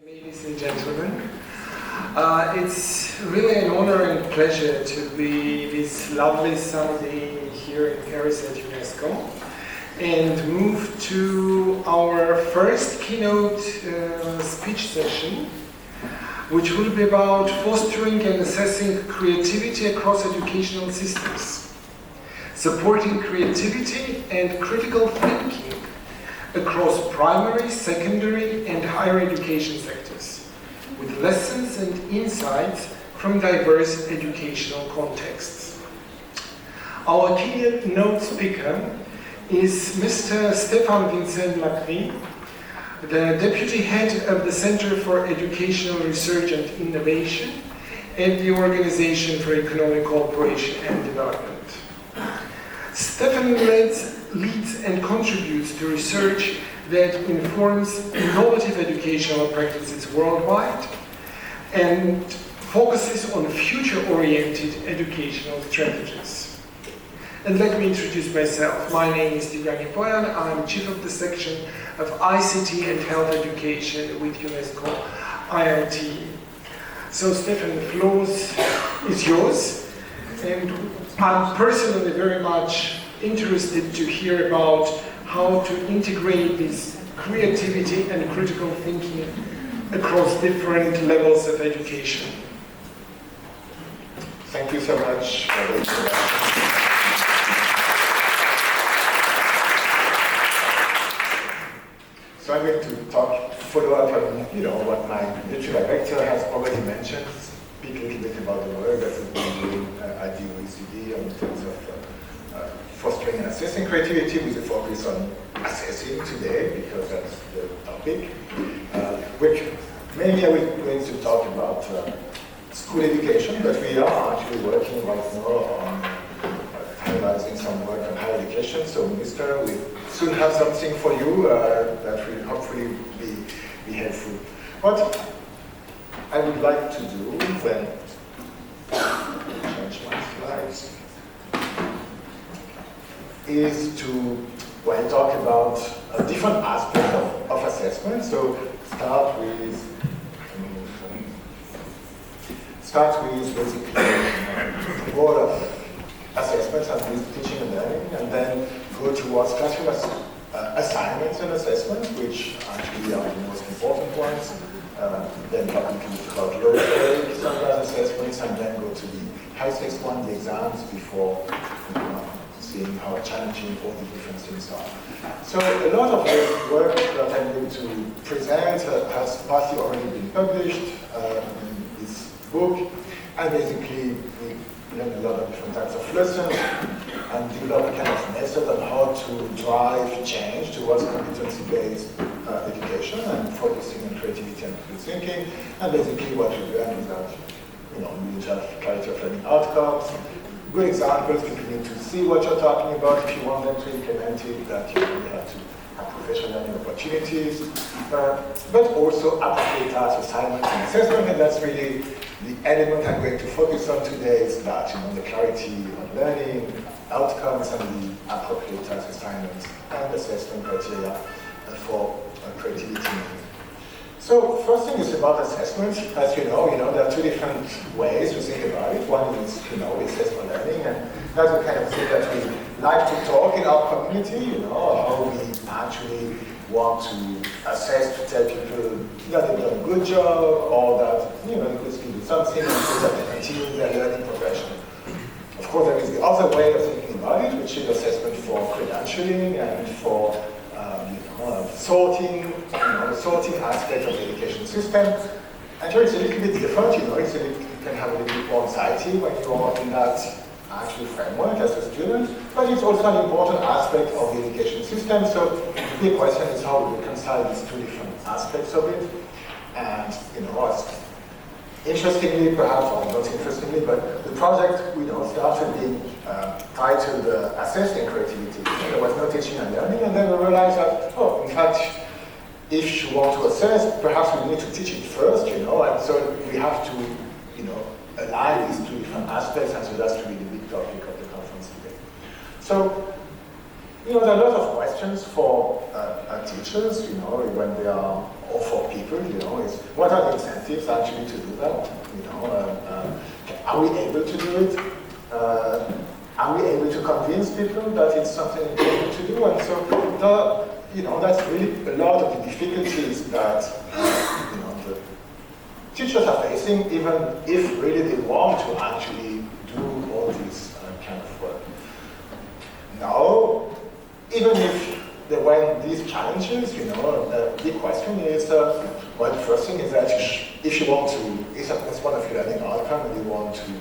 Ladies and gentlemen, it's really an honor and pleasure to be this lovely sunny day here in Paris at UNESCO and move to our first keynote speech session, which will be about fostering and assessing creativity across educational systems, supporting creativity and critical thinking across primary, secondary, and higher education sectors, with lessons and insights from diverse educational contexts. Our keynote speaker is Mr. Stéphan Vincent-Lancrin, the Deputy Head of the Center for Educational Research and Innovation at the Organization for Economic Cooperation and Development. Stéphan leads and contributes to research that informs innovative educational practices worldwide and focuses on future-oriented educational strategies. And let me introduce myself. My name is Stéphan Vincent-Lancrin. I'm Chief of the Section of ICT and Health Education with UNESCO IIT. So Stéphan, the floor is yours. And I'm personally very much interested to hear about how to integrate this creativity and critical thinking across different levels of education. Thank you so much for the introduction. So I'm going to follow up on what my lecture director has already mentioned, speak a little bit about the work that we've been doing at the OECD in terms of fostering and assessing creativity, with a focus on assessing today, because that's the topic. Which mainly I was going to talk about school education, but we are actually working right now on finalizing some work on higher education. So, Minister, we soon have something for you that will hopefully be helpful. What I would like to do when change my slides is to talk about different aspects of assessment. So start with basically the world of assessments and with teaching and learning, and then go towards classroom assignments and assessments, which actually are the most important ones. Then talk a little bit about low-stake standardized assessments, and then go to the high-stakes one, the exams, before seeing how challenging all the different things are. So a lot of the work that I'm going to present has partly already been published in this book, and basically we learn a lot of different types of lessons and develop a kind of method on how to drive change towards competency-based education and focusing on creativity and critical thinking. And basically what we learn is that you need to have clarity of learning outcomes. Good examples, people need to see what you're talking about if you want them to implement it, that you really have to have professional learning opportunities, but also appropriate tasks, assignments, and assessment, and that's really the element I'm going to focus on today, is that, the clarity of learning, outcomes, and the appropriate task assignments and assessment criteria for creativity. So first thing is about assessment. As you know, there are two different ways to think about it. One is, we assess for learning, and that's the kind of thing that we like to talk in our community, how we actually want to assess to tell people that they've done a good job, or that, they could still do something, and that they continue their learning progression. Of course, there is the other way of thinking about it, which is assessment for credentialing and for sorting aspect of the education system. And here it's a little bit different, you can have a little bit more anxiety when you are in that actual framework as a student, but it's also an important aspect of the education system. So the big question is how we reconcile these two different aspects of it. And, interestingly, perhaps, or not interestingly, but the project, started being titled Assessing Creativity. There was no teaching and learning, and then we realized that, in fact, if you want to assess, perhaps we need to teach it first, and so we have to, align these two different aspects, and so that's really the big topic of the conference today. So, there are a lot of questions for teachers, when they are for people, is what are the incentives actually to do that? Are we able to do it? Are we able to convince people that it's something important to do? And so, that's really a lot of the difficulties that the teachers are facing, even if really they want to actually do all this kind of work. Now, even if there were these challenges, the big question is, well, the first thing is that if you want to, if that's one of your learning outcomes and you want to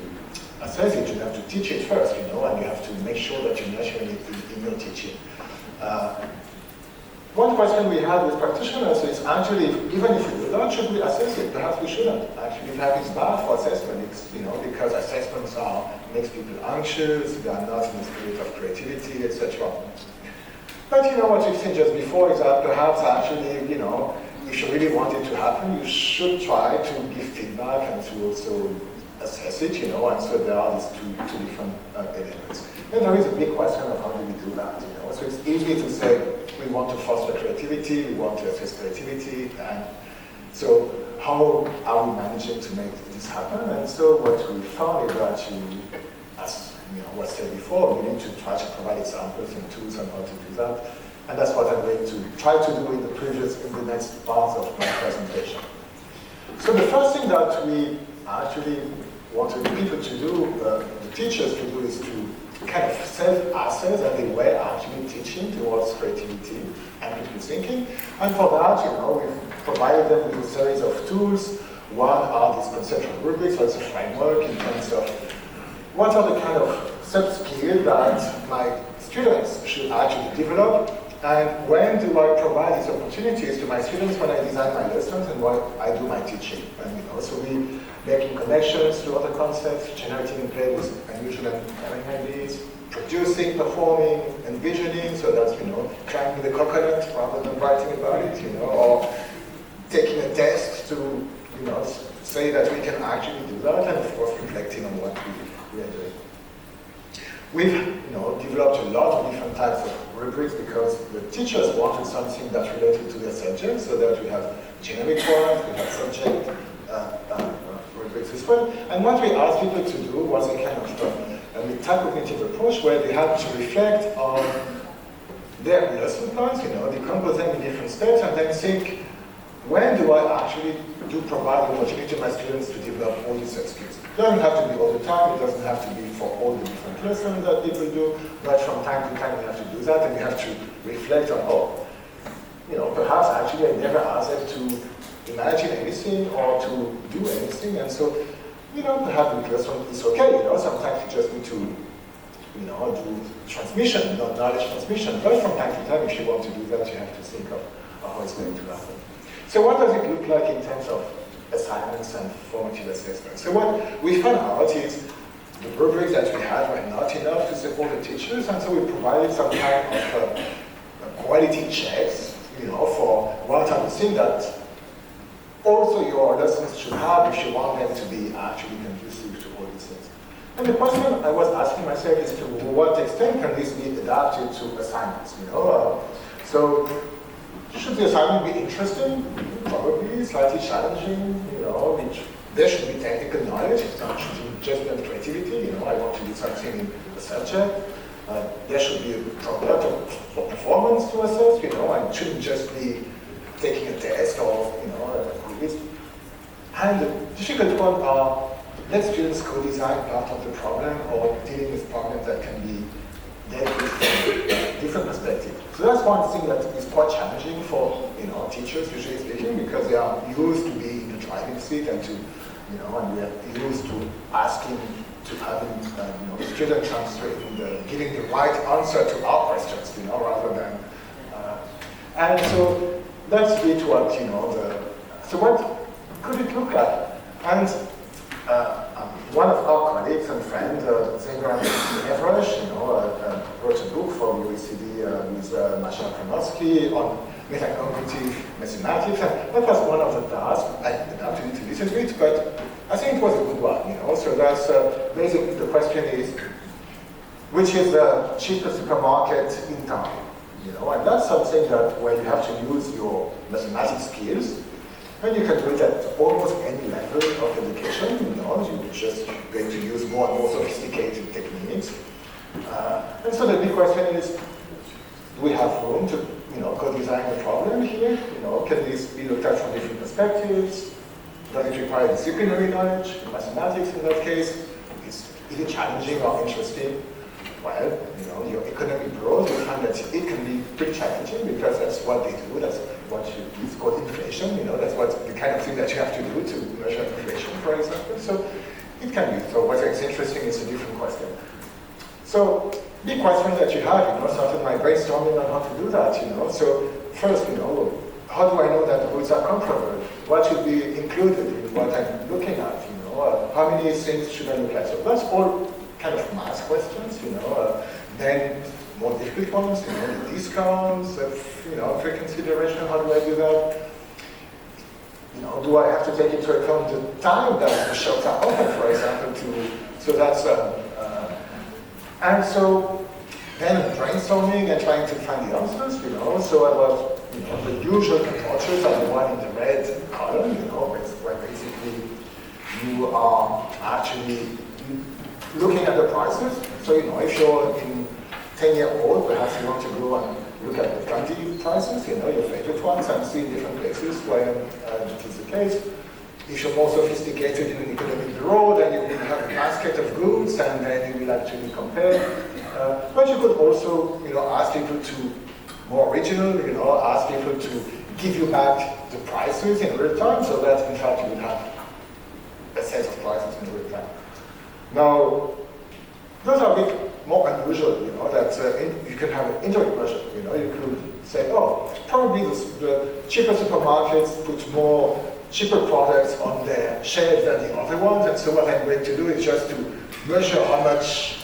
assess it, you have to teach it first, and you have to make sure that you're nurturing it in your teaching. One question we had with practitioners is actually, even if we do that, should we assess it? Perhaps we shouldn't. Actually, we have this bar for assessment, because assessments makes people anxious, they are not in the spirit of creativity, etc. But what we've seen just before is that perhaps actually, if you really want it to happen, you should try to give feedback and to also assess it, and so there are these two different elements. And there is a big question of how do we do that, So it's easy to say we want to foster creativity, we want to assess creativity, and so how are we managing to make this happen? And so what we found is that as was said before, we need to try to provide examples and tools on how to do that. And that's what I'm going to try to do in the next part of my presentation. So the first thing that we actually wanted people to do, the teachers to do, is to kind of self-assess that they were actually teaching towards creativity and critical thinking. And for that, we've provided them with a series of tools. One are these conceptual rubrics, so it's a framework in terms of what are the kind of sub-skills that my students should actually develop, and when do I provide these opportunities to my students when I design my lessons and when I do my teaching. And so we making connections to other concepts, generating plays, unusual and compelling ideas, producing, performing, envisioning, so that's climbing the coconut rather than writing about it, or taking a test to say that we can actually do that, and of course reflecting on what we are doing. We've developed a lot of different types of rubrics because the teachers wanted something that's related to their subject, so that we have generic ones, we have subject rubrics as well. And what we asked people to do was a kind of metacognitive approach where they had to reflect on their lesson plans, decompose them in different steps, and then think, when do I actually provide the opportunity to my students to develop all these skills? It doesn't have to be all the time, it doesn't have to be for all the different lessons that people do, but from time to time we have to do that, and we have to reflect on, perhaps actually I never asked them to imagine anything or to do anything, and so, perhaps with lesson it's okay, sometimes you just need to, do transmission, not knowledge transmission, but from time to time if you want to do that, you have to think of how it's going to happen. So what does it look like in terms of assignments and formative assessments? So what we found out is the rubrics that we had were not enough to support the teachers, and so we provided some kind of quality checks, for what are the things that also your lessons should have if you want them to be actually conducive to all these things. And the question I was asking myself is to what extent can this be adapted to assignments, So should the assignment be interesting? Probably, slightly challenging, which there should be technical knowledge, it's not just be on creativity, I want to do something in the subject. There should be a product for performance to assess, and it shouldn't just be taking a test or, a quiz. And the difficult one are, let students co-design part of the problem or dealing with problems that can be dealt with from a different perspective. So that's one thing that is quite challenging for teachers, usually speaking, because they are used to be in the driving seat and to, and we are used to asking, to having, the student giving the right answer to our questions, rather than, and so that's a bit what, so what could it look like? And one of our colleagues and friends, Zengran Evrush, wrote a book for the OECD with Masha Kronowski on metacognitive mathematics, and that was one of the tasks. I adapted it a little bit, but I think it was a good one, So that's basically the question is, which is the cheapest supermarket in town? And that's something that where you have to use your mathematics skills, and you can do it at almost any level of education. You're just going to use more and more sophisticated techniques. And so the big question is, do we have room to co-design the problem here? Can this be looked at from different perspectives? Does it require disciplinary knowledge? Mathematics in that case? Is it challenging or interesting? Well, your economic growth, you find that it can be pretty challenging because that's what they do. That's what it's called inflation. That's what the kind of thing that you have to do to measure inflation, for example. So it can be. So whether it's interesting is a different question. So big question that you have, started my brainstorming on how to do that. So first, how do I know that the goods are comparable? What should be included in what I'm looking at? How many things should I look at? So that's all kind of math questions, then more difficult ones, the discounts, free consideration, how do I do that? Do I have to take into account the time that the shops are open, for example, so that's, and so then brainstorming and trying to find the answers, so I was, the usual approaches are the one in the red column, where basically you are actually looking at the prices. So, if you're in 10-year-old, perhaps you want to go and look at the country prices, your favorite ones, and see different places where it is the case. If you're more sophisticated in an economic bureau, then you will have a basket of goods, and then you will actually compare. But you could also, ask people to, more original, ask people to give you back the prices in real time, so that in fact you would have a set of prices in real time. Now, those are a bit more unusual, that you can have an indirect measure. You could say, oh, probably the cheaper supermarkets put more cheaper products on their shelves than the other ones, and so what I'm going to do is just to measure how much,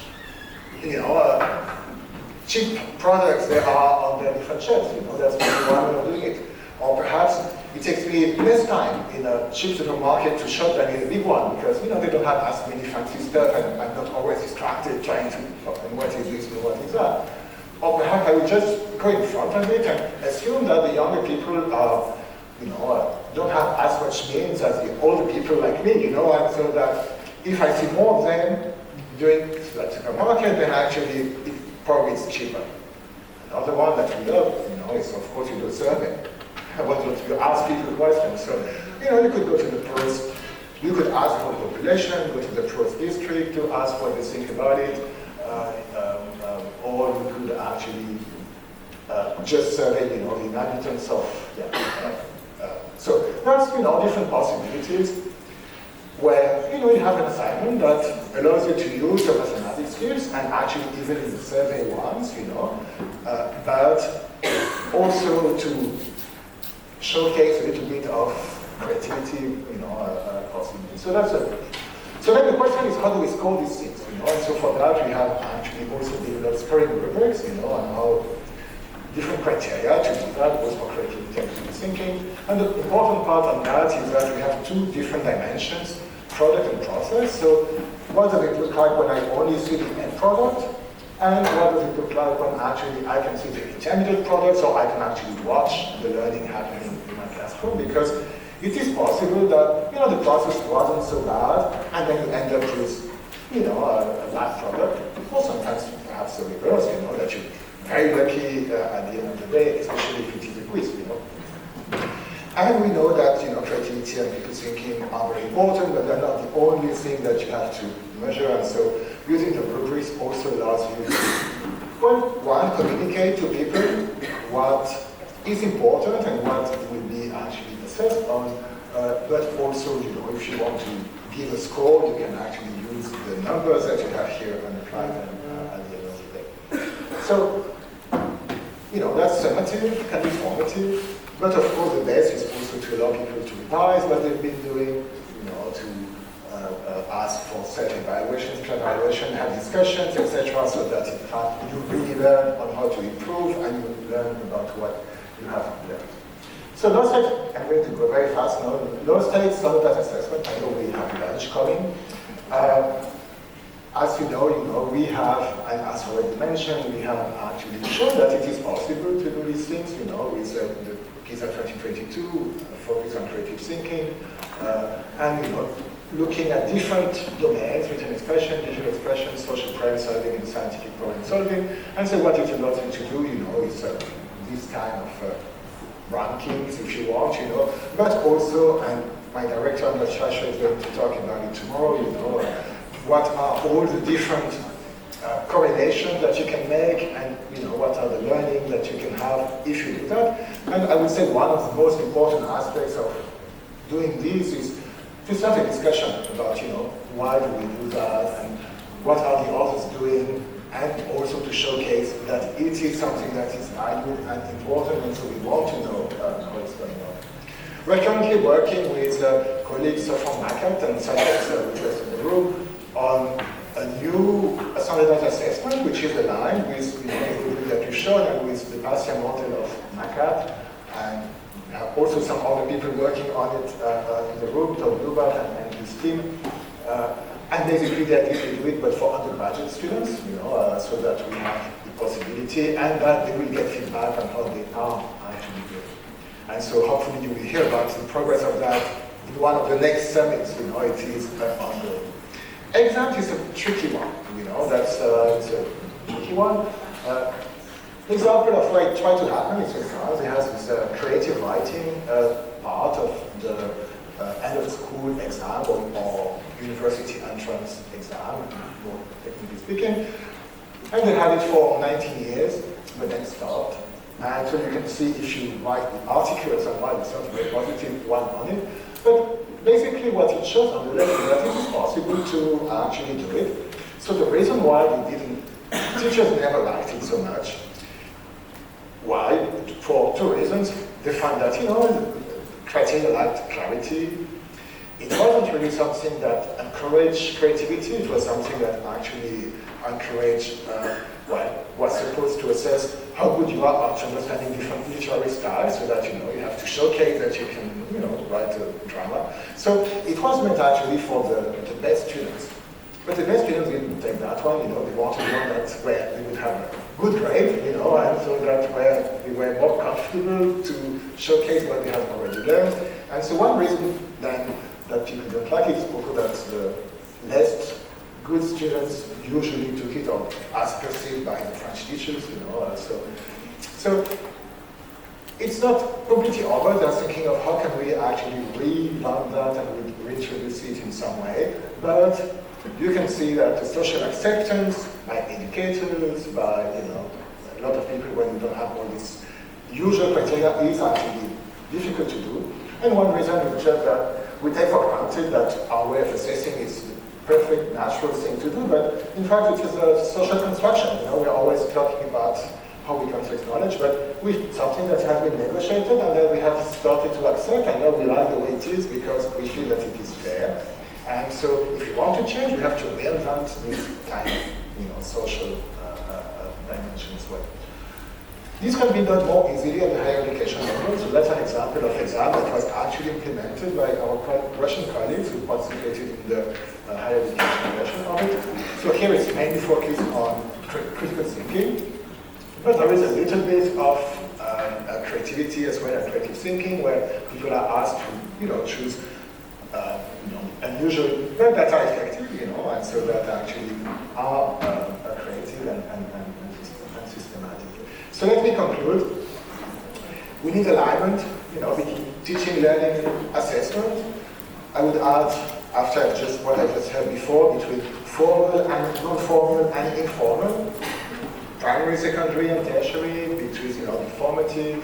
cheap products there are on their different shelves. That's one way of doing it. Or perhaps it takes me less time in a cheap supermarket to shop than in a big one, because they don't have as many fancy stuff, and I'm not always distracted trying to, what is this and what is that. Or perhaps I would just go in front of it and assume that the younger people are, don't have as much means as the older people like me, and so that if I see more of them during that supermarket, then actually probably it's cheaper. Another one that we love, is of course you do a survey. You ask people questions. So, you could go to the pros, you could ask for the population, go to the pros district to ask what they think about it, or you could actually just survey, the inhabitants of, so that's, different possibilities where, you have an assignment that allows you to use your mathematics skills, and actually even in the survey ones, but also to showcase a little bit of creativity, possibly. So that's it. So then the question is, how do we score these things? And so for that we have actually also developed scoring rubrics, and how different criteria to do that, both for creativity and critical thinking. And the important part on that is that we have two different dimensions, product and process. So what does it look like when I only see the end product? And what does it look like when actually I can see the intermediate products, or I can actually watch the learning happening in my classroom? Because it is possible that, the process wasn't so bad, and then you end up with, a bad product. Or sometimes perhaps the reverse, that you're very lucky at the end of the day, especially if it is a quiz, And we know that, creativity and critical thinking are very important, but they're not the only thing that you have to measure. And so using the rubrics also allows you to, one, communicate to people what is important and what will be actually assessed on, but also, if you want to give a score, you can actually use the numbers that you have here and apply them at the end of the day. So, that's summative, can be formative. But of course, the best is also to allow people to revise what they've been doing, to ask for self-evaluation, have discussions, etc., so that in fact you really learn on how to improve, and you learn about what you have learned. So low stakes, I'm going to go very fast now. Low stakes, not that assessment. I know we have lunch coming. As you know, we have, and as already mentioned, we have actually shown that it is possible to do these things, with the PISA 2022, focus on creative thinking, and looking at different domains, written expression, visual expression, social problem solving, and scientific problem solving. And so what it allows you to do, is this kind of rankings, if you want, but also, and my director, Andreas Schleicher, is going to talk about it tomorrow, what are all the different correlations that you can make, and what are the learning that you can have if you do that. And I would say one of the most important aspects of doing this is to start a discussion about, why do we do that, and what are the authors doing, and also to showcase that it is something that is valued and important, and so we want to know what's going on. We're currently working with colleagues from MACAT and Cytex, which was in the room, on a new standardized assessment, which is aligned with the review that you showed and with the Bastia model of MACAT. And we have also some other people working on it in the room, Tom Lubert and his team. And basically the idea is to do it, but for undergraduate students, so that we have the possibility and that they will get feedback on how they are actually doing. And so hopefully you will hear about the progress of that in one of the next summits. It is ongoing. Exam is a tricky one. That's it's a tricky one. Example of what I try to happen is it has this creative writing part of the end of school exam or university entrance exam, more technically speaking. And they had it for 19 years, but then stopped. And so you can see if you write the article or somewhere, it's not a very positive one on it. But basically what it shows on the left is that it is possible to actually do it. So the reason why we didn't, teachers never liked it so much. Why? For two reasons. They find that, criteria lacked clarity. It wasn't really something that encouraged creativity. It was something that actually encouraged, was supposed to assess how good you are at understanding different literary styles, so that you have to showcase that you can write a drama. So it was meant actually for the best students. But the best students didn't take that one. They wanted one that where they would have a good grade, and so that where they were more comfortable to showcase what they had already learned. And so one reason then that people don't like it is because that the less good students usually took it, or as perceived by the French teachers, So it's not completely over. They're thinking of how can we actually relearn that and reintroduce it in some way. But you can see that the social acceptance by educators, by a lot of people, when you don't have all these usual criteria, is actually difficult to do. And one reason is just that we take for granted that our way of assessing is the perfect, natural thing to do, but in fact it is a social construction. We're always talking about how we construct knowledge, but with something that has been negotiated and then we have started to accept, and now we like the way it is because we feel that it is fair. And so if you want to change, we have to reinvent this kind of social dimension as well. This can be done more easily at the higher education level. So that's an example of exam that was actually implemented by our Russian colleagues who participated in the higher education version of it. So here it's mainly focused on critical thinking, but there is a little bit of creativity as well as creative thinking, where people are asked to choose unusual, but that are effective, and so that actually are creative and systematic. So let me conclude. We need alignment, between teaching, learning, assessment. I would add, after what I just said before, between formal and non-formal and informal, primary, secondary, and tertiary, between the formative,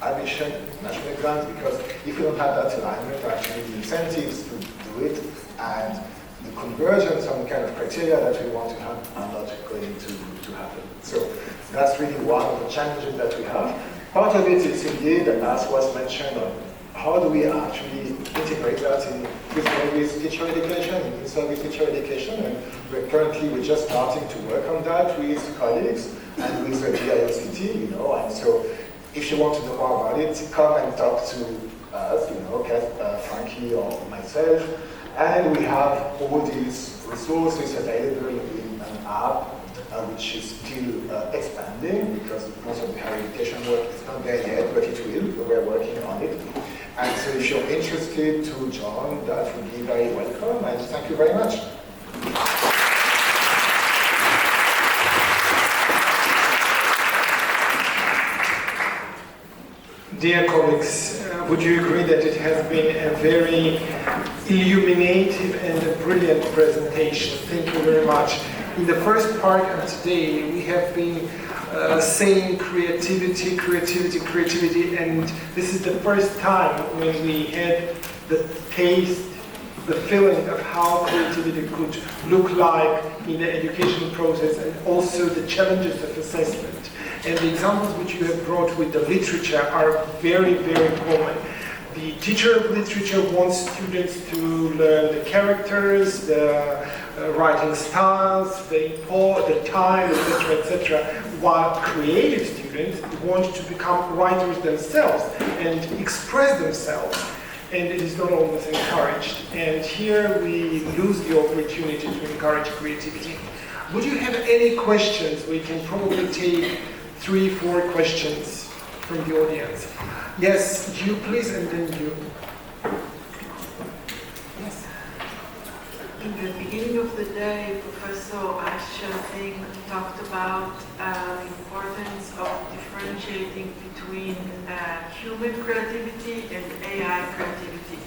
admission, national exams, because if we don't have that alignment, actually the incentives to do it and the convergence on the kind of criteria that we want to have are not going to happen. So that's really one of the challenges that we have. Part of it is indeed, as was mentioned, on how do we actually integrate that in with teacher education, in service teacher education, and we're just starting to work on that with colleagues and with the GIOCT, and so if you want to know more about it, come and talk to us, Frankie or myself, and we have all these resource is available in an app which is still expanding because most of the higher education work is not there yet, but it will. We're working on it. And so if you're interested to join, that would be very welcome. And thank you very much. Dear colleagues, would you agree that it has been a very illuminative and a brilliant presentation? Thank you very much. In the first part of today, we have been saying creativity, creativity, creativity, and this is the first time when we had the taste, the feeling of how creativity could look like in the education process and also the challenges of assessment. And the examples which you have brought with the literature are very, very common. The teacher of literature wants students to learn the characters, the writing styles, the time, etc., while creative students want to become writers themselves and express themselves. And it is not always encouraged. And here we lose the opportunity to encourage creativity. Would you have any questions? We can probably take 3-4 questions from the audience. Yes, you please, and then you. Yes. In the beginning of the day, Professor Asher talked about the importance of differentiating between human creativity and AI creativity.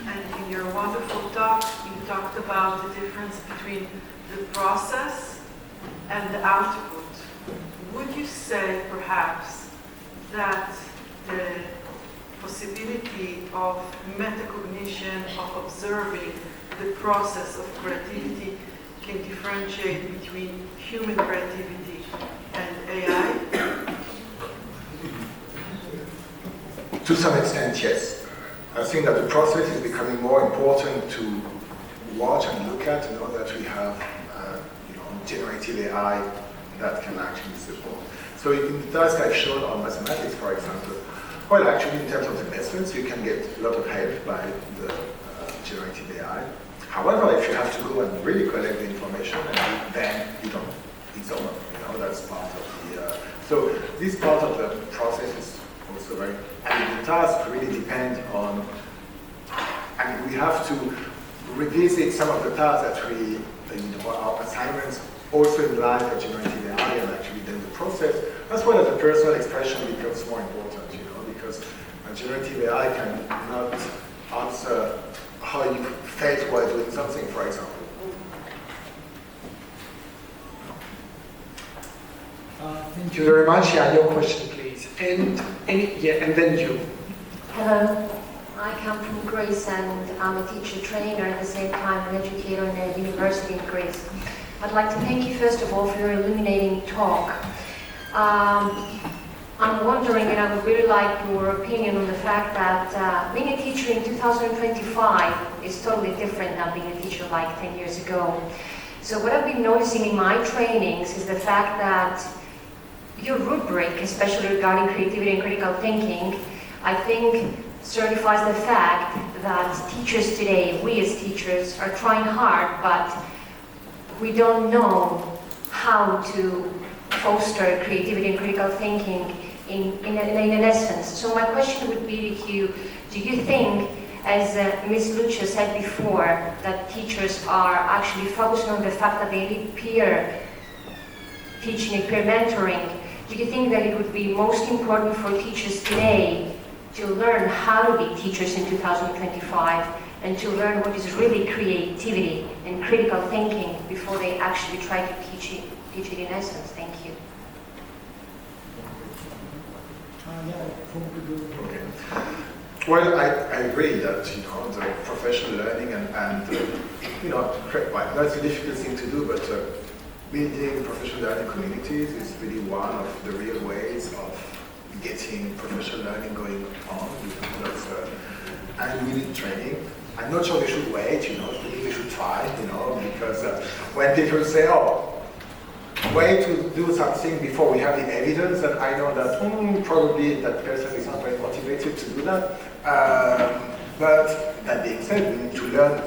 And in your wonderful talk, you talked about the difference between the process and the output. Would you say, perhaps, that the possibility of metacognition, of observing the process of creativity, can differentiate between human creativity and AI? To some extent, yes. I think that the process is becoming more important to watch and look at, in order that we have generative AI that can actually support. So in the task I've shown on mathematics, for example, well, actually in terms of the methods, you can get a lot of help by the generative AI. However, if you have to go and really collect the information, and then you don't, it's over. That's part of the. So this part of the process is also very. And the task really depends on. I mean, we have to revisit some of the tasks that we, our assignments, also in light of generative AI, and actually then the process, as well as the personal expression becomes more important, because generative AI cannot answer how you felt while doing something, for example. Thank you very much. Yeah, your question, please. And then you. Hello. I come from Greece and I'm a teacher trainer at the same time an educator in a university in Greece. I'd like to thank you first of all for your illuminating talk. I'm wondering, and I would really like your opinion on the fact that being a teacher in 2025 is totally different than being a teacher like 10 years ago. So what I've been noticing in my trainings is the fact that your rubric, especially regarding creativity and critical thinking, I think certifies the fact that teachers today, we as teachers, are trying hard, but we don't know how to foster creativity and critical thinking in an essence. So my question would be to you, do you think, as Ms. Lucia said before, that teachers are actually focusing on the fact that they need peer teaching and peer mentoring? Do you think that it would be most important for teachers today to learn how to be teachers in 2025 and to learn what is really creativity and critical thinking before they actually try to teach it in essence? Thank you. Okay. Well, I agree that the professional learning and that's a difficult thing to do, but building professional learning communities is really one of the real ways of getting professional learning going on. And we need training. I'm not sure we should wait, we should try, because when people say, wait to do something before we have the evidence, and I know that probably that person is not very motivated to do that. But that being said, we need to learn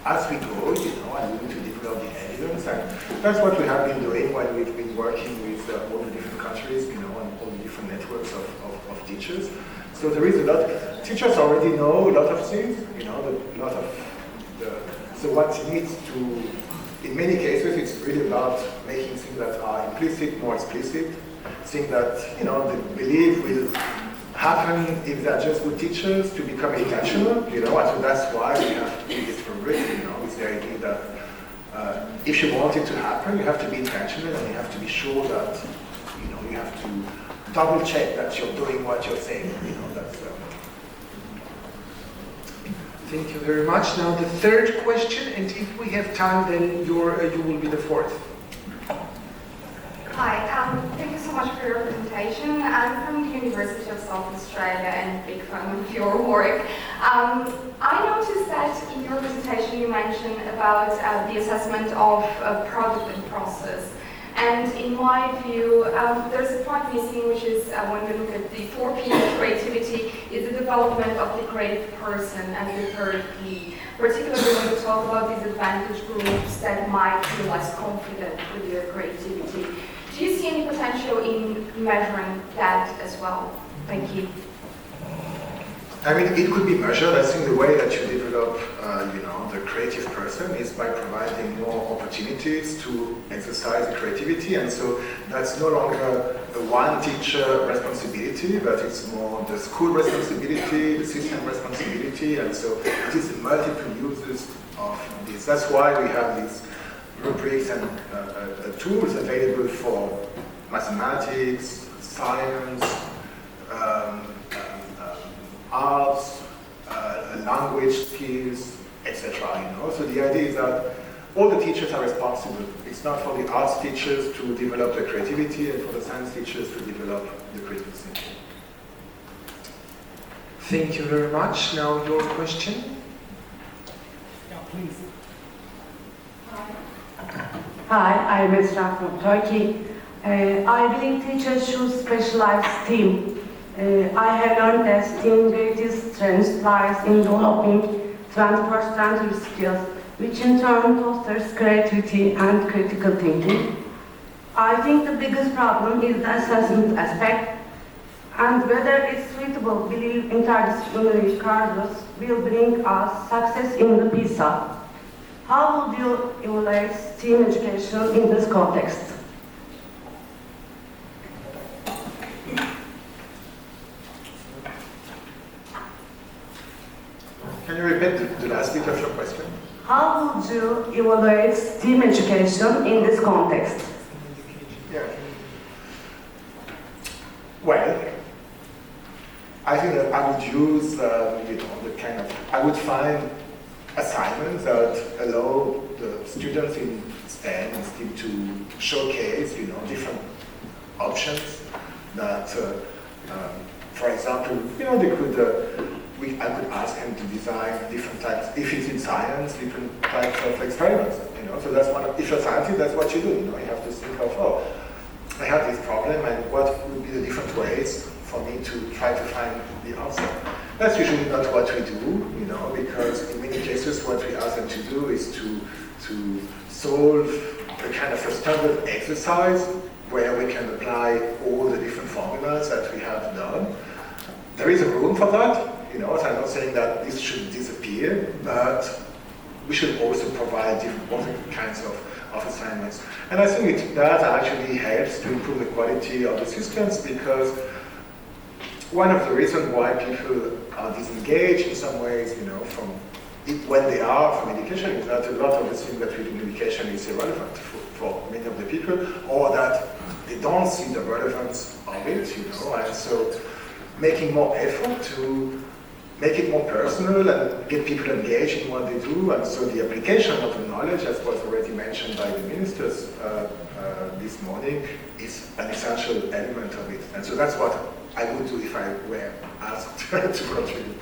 as we go, and we need to develop the evidence. And that's what we have been doing when we've been working with all the different countries, and all the different networks of teachers. So there is a lot. Teachers already know a lot of things, so what needs to, in many cases, it's really about making things that are implicit more explicit, things that, they believe will happen if they're just good teachers to become intentional, and so that's why we have to do this rubric, with the idea that if you want it to happen, you have to be intentional and you have to be sure that, you have to double check that you're doing what you're saying, that's... Thank you very much. Now the third question, and if we have time, then you will be the fourth. Hi, thank you so much for your presentation. I'm from the University of South Australia and big fan of your work. I noticed that in your presentation you mentioned about the assessment of product and process. And in my view, there's a point missing, which is when we look at the 4 P of creativity, is the development of the creative person and the third P. Particularly when we talk about disadvantaged groups that might feel less confident with their creativity. Do you see any potential in measuring that as well? Thank you. I mean, it could be measured. I think the way that you develop, the creative person is by providing more opportunities to exercise the creativity, and so that's no longer a one teacher responsibility, but it's more the school responsibility, the system responsibility, and so it is multiple uses of this. That's why we have these rubrics and tools available for mathematics, science, arts, language skills, etc. So the idea is that all the teachers are responsible. It's not for the arts teachers to develop the creativity and for the science teachers to develop the critical thinking. Thank you very much. Now your question. Yeah, please. Hi, I'm Esra from Turkey. I believe teachers should specialize STEAM. I have learned that STEAM greatest strength lies in developing 21st century skills, which in turn fosters creativity and critical thinking. I think the biggest problem is the assessment aspect, and whether it's suitable, believe interdisciplinary courses will bring us success in the PISA. How would you evaluate STEAM education in this context? Can you repeat the last bit of your question? How would you evaluate STEAM education in this context? Yeah. Well, I think that I would use, I would find assignments that allow the students in STEM to showcase, different options that, for example, they could, I could ask them to design different types, if it's in science, different types of experiments, so that's one, if you're a scientist, that's what you do, you have to think of, I have this problem and what would be the different ways for me to try to find the answer. That's usually not what we do, because in many cases what we ask them to do is to solve a kind of a standard exercise where we can apply all the different formulas that we have done. There is a room for that, so I'm not saying that this should disappear, but we should also provide different kinds of assignments. And I think that actually helps to improve the quality of the systems, because one of the reasons why people are disengaged in some ways, when they are from education, is that a lot of the things that we do in education is irrelevant for many of the people, or that they don't see the relevance of it, and so making more effort to make it more personal and get people engaged in what they do, and so the application of the knowledge, as was already mentioned by the ministers this morning, is an essential element of it. And so that's what I would do if I were asked to contribute.